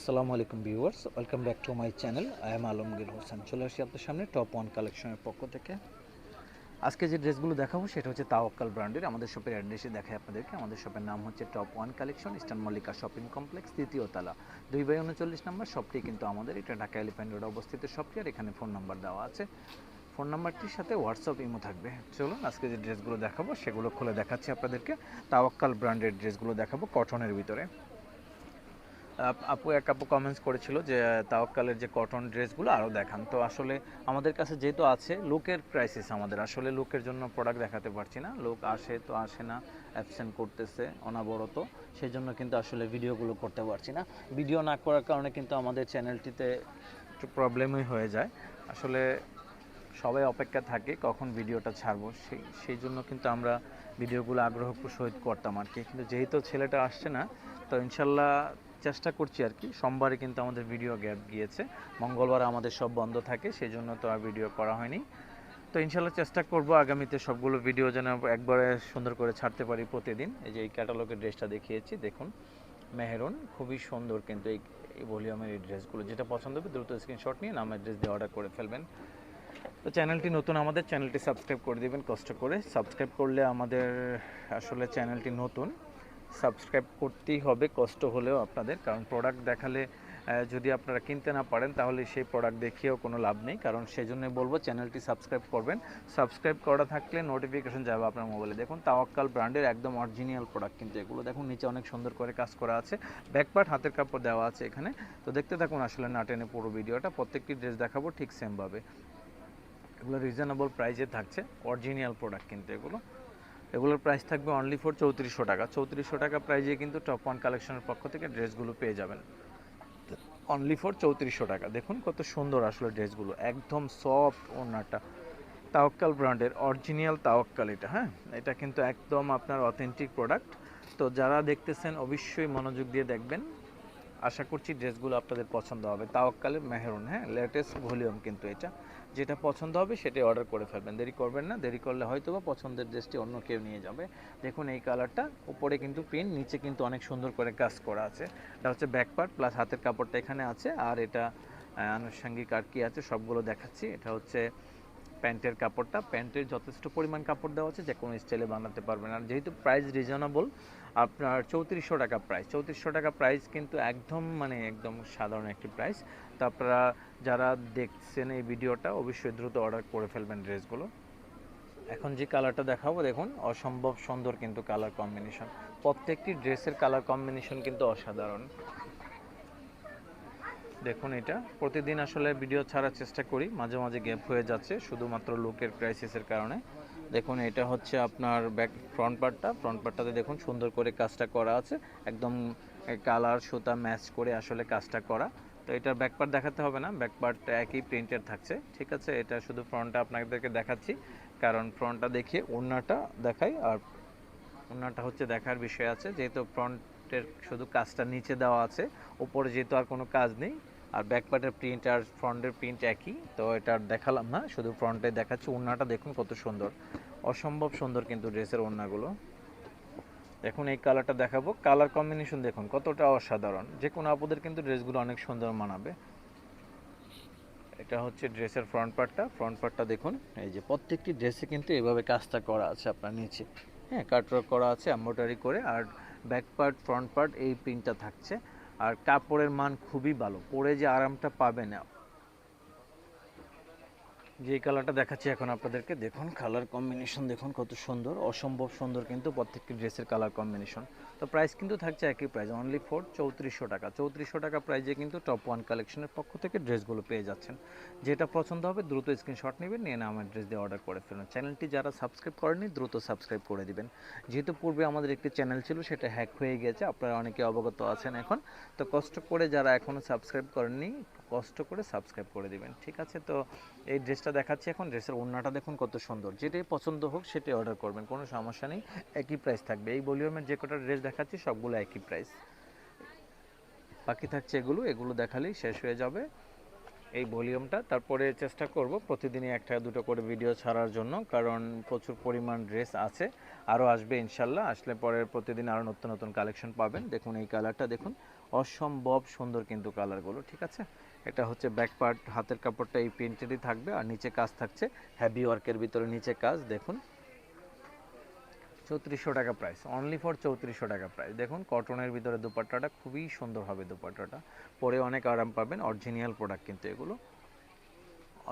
আসসালামু আলাইকুম viewers, welcome back to my channel. I am Alamgir Hossain. চলে আসি আপনার সামনে টপ ওয়ান কালেকশনের পক্ষ থেকে। আজকে যে ড্রেসগুলো দেখাবো সেটা হচ্ছে তাওয়াক্কাল ব্র্যান্ডের। আমাদের শপের অ্যাড্রেসে দেখাই আপনাদেরকে। আমাদের শপের নাম হচ্ছে top one collection, eastern Mallika shopping complex, তৃতীয় তলা, 2/39 নম্বর শপটি কিন্তু আমাদের। এটা ঢাকা এলিফ্যান্ট রোডে অবস্থিত শপটি, আর এখানে ফোন নাম্বার দেওয়া আছে। ফোন নাম্বারটির সাথে হোয়াটসঅ্যাপ ইমো থাকবে। চলুন আজকে যে ড্রেসগুলো দেখাবো সেগুলো খুলে দেখাচ্ছি আপনাদেরকে। তাওয়াক্কাল ব্র্যান্ডের ড্রেসগুলো দেখাবো কটনের ভিতরে। আপু এক আপু কমেন্টস করেছিল যে তাওয়াক্কালের যে কটন ড্রেসগুলো আরও দেখান। তো আসলে আমাদের কাছে যেহেতু আছে, লুকের ক্রাইসিস আমাদের, আসলে লুকের জন্য প্রোডাক্ট দেখাতে পারছি না। লোক আসে তো আসে না, অ্যাবসেন্ট করতেছে অনবরত, সেই জন্য কিন্তু আসলে ভিডিওগুলো করতে পারছি না। ভিডিও না করার কারণে কিন্তু আমাদের চ্যানেলটিতে একটু প্রবলেমই হয়ে যায়। আসলে সবাই অপেক্ষা থাকে কখন ভিডিওটা ছাড়বো, সেই জন্য কিন্তু আমরা ভিডিওগুলো আগ্রহ সহিত করতাম আর কি। কিন্তু যেহেতু ছেলেটা আসছে না, তো ইনশাল্লাহ চেষ্টা করছি আর কি। সোমবারে কিন্তু আমাদের ভিডিও গ্যাপ গিয়েছে, মঙ্গলবার আমাদের সব বন্ধ থাকে, সেই জন্য তো আর ভিডিও করা হয়নি। তো ইনশাল্লাহ চেষ্টা করব আগামীতে সবগুলো ভিডিও যেন একবারে সুন্দর করে ছাড়তে পারি প্রতিদিন। এই যে এই ক্যাটালগের ড্রেসটা দেখিয়েছি, দেখুন মেহেরুন, খুবই সুন্দর কিন্তু এই ভলিউমের এই ড্রেসগুলো। যেটা পছন্দ হবে দ্রুত স্ক্রিনশট নিয়ে নামের ড্রেস দিয়ে অর্ডার করে ফেলবেন। তো চ্যানেলটি নতুন, আমাদের চ্যানেলটি সাবস্ক্রাইব করে দিবেন কষ্ট করে। সাবস্ক্রাইব করলে আমাদের, আসলে চ্যানেলটি নতুন, সাবস্ক্রাইব করতেই হবে কষ্ট হলেও আপনাদের, কারণ প্রোডাক্ট দেখালে যদি আপনারা কিনতে না পারেন তাহলে সেই প্রোডাক্ট দেখিয়েও কোনো লাভ নেই। কারণ সেই জন্যই বলবো চ্যানেলটি সাবস্ক্রাইব করবেন। সাবস্ক্রাইব করা থাকলে নোটিফিকেশন যাবে আপনার মোবাইলে। দেখুন তাওয়াক্কাল ব্র্যান্ডের একদম অরিজিনাল প্রোডাক্ট কিন্তু এগুলো। দেখুন নিচে অনেক সুন্দর করে কাজ করা আছে, ব্যাকপার্ট হাতের কাপড় দেওয়া আছে এখানে। তো দেখতে থাকুন আসলে না টেনে পুরো ভিডিওটা। প্রত্যেকটি ড্রেস দেখাবো ঠিক সেমভাবে। এগুলো রিজনেবল প্রাইসে থাকছে, অরিজিনাল প্রোডাক্ট কিন্তু এগুলো। এগুলোর প্রাইস থাকবে অনলি ফর 3400 টাকা। 3400 টাকা প্রাইজে কিন্তু টপ ওয়ান কালেকশনের পক্ষ থেকে ড্রেসগুলো পেয়ে যাবেন অনলি ফর 3400 টাকা। দেখুন কত সুন্দর আসলে ড্রেসগুলো, একদম সফট ওড়নাটা। তাওয়াক্কাল ব্র্যান্ডের অরিজিনাল তাওয়াক্কাল এটা, হ্যাঁ, এটা কিন্তু একদম আপনার অথেন্টিক প্রোডাক্ট। তো যারা দেখতেছেন অবশ্যই মনোযোগ দিয়ে দেখবেন, আশা করছি ড্রেসগুলো আপনাদের পছন্দ হবে। তাওয়াক্কালের মেহেরুন, হ্যাঁ, লেটেস্ট ভলিউম কিন্তু এটা। যেটা পছন্দ হবে সেটাই অর্ডার করে ফেলবেন, দেরি করবেন না। দেরি করলে হয়তো বা পছন্দের ড্রেসটি অন্য কেউ নিয়ে যাবে। দেখুন এই কালারটা, উপরে কিন্তু প্রিন্ট, নিচে কিন্তু অনেক সুন্দর করে কাজ করা আছে। এটা হচ্ছে ব্যাক পার্ট প্লাস হাতের কাপড়টা এখানে আছে, আর এটা আনুষঙ্গিক আর কি আছে সবগুলো দেখাচ্ছি। এটা হচ্ছে প্যান্টের কাপড়টা, প্যান্টের যথেষ্ট পরিমাণ কাপড় দেওয়া আছে, যে কোনো স্টাইলে বানাতে পারবেন। আর যেহেতু প্রাইস রিজনেবল, আপনার 3400 টাকা প্রাইস। 3400 টাকা প্রাইস কিন্তু একদম একদম সাধারণ একটি প্রাইস। তো আপনারা যারা দেখছেন এই ভিডিওটা অবশ্যই দ্রুত অর্ডার করে ফেলবেন ড্রেসগুলো। এখন যে কালারটা দেখাবো দেখুন, অসম্ভব সুন্দর কিন্তু কালার কম্বিনেশন। প্রত্যেকটি ড্রেসের কালার কম্বিনেশন কিন্তু অসাধারণ। দেখুন এটা প্রতিদিন আসলে ভিডিও ছাড়ার চেষ্টা করি, মাঝে মাঝে গ্যাপ হয়ে যাচ্ছে শুধুমাত্র লুকের ক্রাইসিসের কারণে। দেখুন এটা হচ্ছে আপনার ব্যাক ফ্রন্ট পার্টটাতে দেখুন সুন্দর করে কাজটা করা আছে, একদম কালার সুতা ম্যাচ করে আসলে কাজটা করা। তো এটার ব্যাক পার্ট দেখাতে হবে না, ব্যাক পার্ট একই প্রিন্টের থাকছে, ঠিক আছে। এটা শুধু ফ্রন্টটা আপনাদেরকে দেখাচ্ছি, কারণ ফ্রন্টটা দেখিয়ে ওড়নাটা দেখাই। আর ওড়নাটা হচ্ছে দেখার বিষয় আছে, যেহেতু ফ্রন্টের শুধু কাজটা নিচে দেওয়া আছে, উপরে যেহেতু আর কোনো কাজ নেই। আর ব্যাক পার্টের প্রিন্ট আর ফ্রন্টের প্রিন্ট একই, তো এটা দেখালাম না, শুধু ফ্রন্টে দেখাচ্ছি। ওড়নাটা দেখুন কত সুন্দর, অসম্ভব সুন্দর কিন্তু ড্রেসের ওড়নাগুলো। দেখুন এই কালারটা দেখাবো, কালার কম্বিনেশন দেখুন কতটা অসাধারণ। যে কোনো আপুদের কিন্তু ড্রেসগুলো অনেক সুন্দর মানাবে। এটা হচ্ছে ড্রেসের ফ্রন্ট পার্টটা দেখুন। এই যে প্রত্যেকটি ড্রেসে কিন্তু এভাবে কাজটা করা আছে আপনার নিচে, হ্যাঁ, কাটওয়ার্ক করা আছে এমব্রয়ডারি করে। আর ব্যাক পার্ট ফ্রন্ট পার্ট এই প্রিন্টটা থাকছে। আর কাপড়ের মান খুবই ভালো, পরে যে আরামটা পাবেন। যে কালারটা দেখাচ্ছি এখন আপনাদেরকে, দেখুন কালার কম্বিনেশন দেখুন কত সুন্দর, অসম্ভব সুন্দর কিন্তু প্রত্যেকটি ড্রেসের কালার কম্বিনেশন। তো প্রাইস কিন্তু থাকছে একই প্রাইস, অনলি ফর 3400 টাকা। 3400 টাকা প্রাইসে কিন্তু টপ ওয়ান কালেকশনের পক্ষ থেকে ড্রেসগুলো পেয়ে যাচ্ছেন। যেটা পছন্দ হবে দ্রুত স্ক্রিনশট নেবেন, নিয়ে আমার ড্রেস দিয়ে অর্ডার করে ফেলুন। চ্যানেলটি যারা সাবস্ক্রাইব করেনি দ্রুত সাবস্ক্রাইব করে দিবেন। যেহেতু পূর্বে আমাদের একটি চ্যানেল ছিল, সেটা হ্যাক হয়ে গেছে, আপনারা অনেকে অবগত আছেন এখন। তো কষ্ট করে যারা এখনও সাবস্ক্রাইব করেননি, কষ্ট করে সাবস্ক্রাইব করে দিবেন, ঠিক আছে। তো এই ড্রেসটা দেখাচ্ছি এখন, ড্রেসের ওড়নাটা দেখুন কত সুন্দর। যেটাই পছন্দ হোক সেটাই অর্ডার করবেন, কোনো সমস্যা নেই, একই প্রাইস থাকবে। এই ভলিউমের যে কটা ড্রেস দেখাচ্ছি সবগুলো একই প্রাইস। বাকি থাকছে এগুলো দেখালেই শেষ হয়ে যাবে। এই ভলিউমটা। তারপরে চেষ্টা করব প্রতিদিনই একটা দুটো করে ভিডিও ছাড়ার জন্য, কারণ প্রচুর পরিমাণ ড্রেস আছে, আরও আসবে ইনশাল্লাহ। আসলে পরে প্রতিদিন আরও নতুন নতুন কালেকশন পাবেন। দেখুন এই কালারটা দেখুন, অসম্ভব সুন্দর কিন্তু কালারগুলো, ঠিক আছে। এটা হচ্ছে ব্যাক পার্ট, হাতের কাপড়টা এই প্রিন্টেডই থাকবে, আর নিচে কাজ থাকছে হেভি ওয়ার্কের ভিতরে, নিচে কাজ দেখুন। 3400 টাকা প্রাইস, অনলি ফর 3400 টাকা প্রাইস। দেখুন কটনের ভিতরে দুপাট্টাটা খুবই সুন্দর হবে, দুপাট্টাটা পরে অনেক আরাম পাবেন। অরিজিনাল প্রোডাক্ট কিন্তু এগুলো,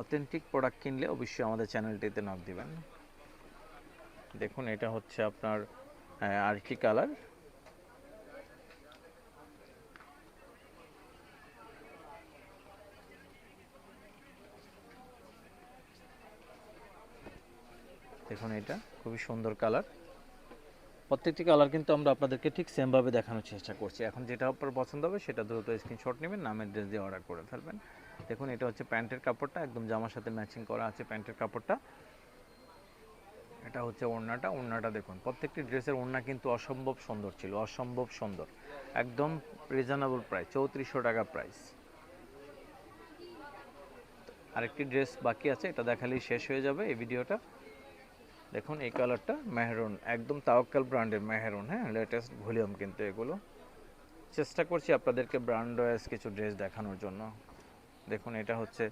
অথেন্টিক প্রোডাক্ট কিনলে অবশ্যই আমাদের চ্যানেলটিতে নক দিবেন। দেখুন এটা হচ্ছে আপনার আরেকটি কালার, দেখুন এটা খুবই সুন্দর কালার। প্রত্যেকটি কালার কিন্তু আমরা আপনাদেরকে ঠিক সেমভাবে দেখানোর চেষ্টা করছি। এখন যেটা আপনার পছন্দ হবে সেটা দ্রুত স্ক্রিনশট নেবেন, নামের ড্রেস দিয়ে অর্ডার করে ফেলবেন। দেখুন এটা হচ্ছে প্যান্টের কাপড়টা, একদম জামার সাথে ম্যাচিং করা আছে প্যান্টের কাপড়টা। এটা হচ্ছে ওড়নাটা, ওড়নাটা দেখুন প্রত্যেকটি ড্রেসের ওড়না কিন্তু অসম্ভব সুন্দর ছিল, অসম্ভব সুন্দর, একদম রিজনেবল প্রাইস, 3400 টাকা প্রাইস। আরেকটি ড্রেস বাকি আছে, এটা দেখালেই শেষ হয়ে যাবে এই ভিডিওটা। দেখুন এই কালারটা মেহরুন, একদম তাওয়াক্কাল ব্র্যান্ডের মেহরুন, হ্যাঁ লেটেস্ট ভলিউম কিন্তু এগুলো। চেষ্টা করছি আপনাদেরকে ব্র্যান্ড ওয়াইজ কিছু ড্রেস দেখানোর জন্য। দেখুন এটা হচ্ছে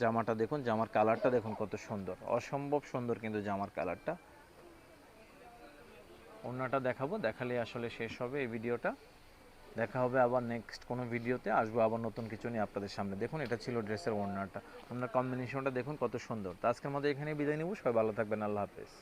জামাটা, দেখুন জামার কালারটা দেখুন কত সুন্দর, অসম্ভব সুন্দর কিন্তু জামার কালারটা। ওড়নাটা দেখাবো, দেখালে আসলে শেষ হবে এই ভিডিওটা। দেখা হবে আবার নেক্সট কোনো ভিডিওতে, আসবো আবার নতুন কিছু নিয়ে আপনাদের সামনে। দেখুন এটা ছিল ড্রেসের ওড়নাটা, ওড়নার কম্বিনেশনটা দেখুন কত সুন্দর। তো আজকের মধ্যে এখানেই বিদায় নেব, সবাই ভালো থাকবেন, আল্লাহ হাফেজ।